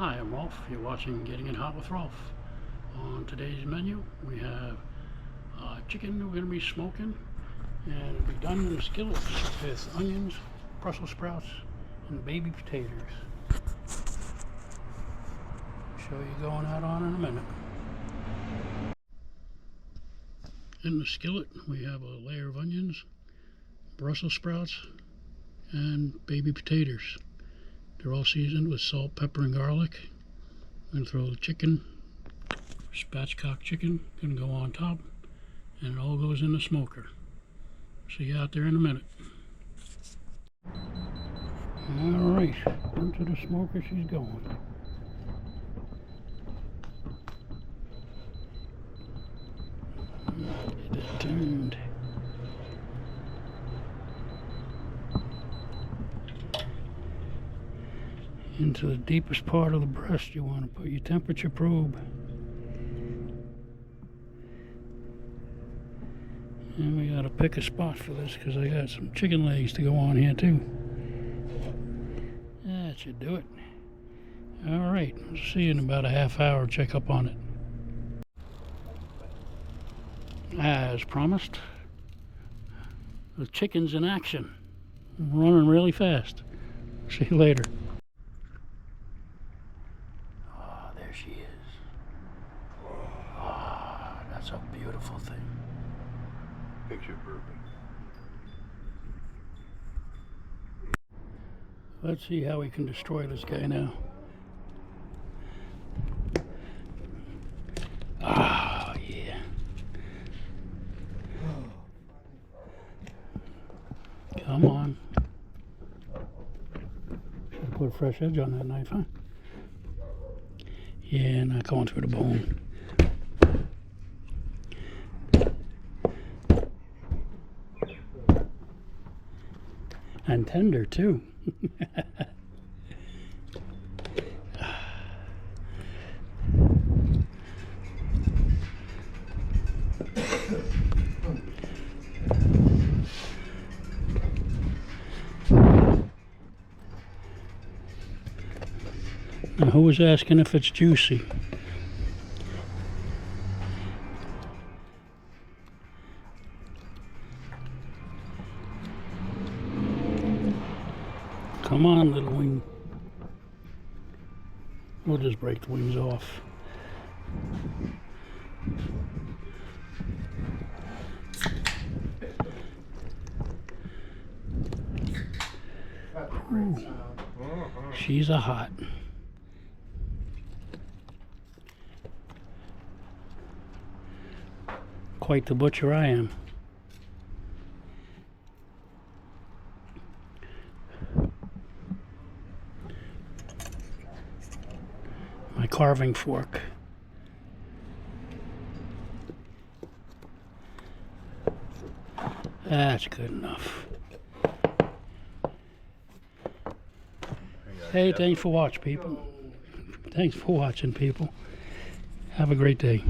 Hi, I'm Rolf. You're watching Getting It Hot with Rolf. On today's menu, we have chicken we're going to be smoking, and it'll be done in a skillet with onions, Brussels sprouts, and baby potatoes. Show you going out on in a minute. In the skillet, we have a layer of onions, Brussels sprouts, and baby potatoes. They're all seasoned with salt, pepper, and garlic. I'm going to throw the chicken, spatchcocked chicken, going to go on top, and it all goes in the smoker. See you out there in a minute. Alright, into the smoker she's going. Get it turned. Into the deepest part of the breast you want to put your temperature probe. And we got to pick a spot for this because I got some chicken legs to go on here too. That should do it. Alright, we'll see you in about a half hour. Check up on it. As promised, the chicken's in action. Running really fast. See you later. There she is. Ah, that's a beautiful thing. Picture perfect. Let's see how we can destroy this guy now. Ah, yeah. Come on. Should have put a fresh edge on that knife, huh? Yeah, not going through the bone. And tender too. Now, who was asking if it's juicy? Come on, little wing. We'll just break the wings off. Ooh, she's a hot. Quite the butcher I am. My carving fork. That's good enough. Hey, thanks for watching, people. Thanks for watching, people. Have a great day.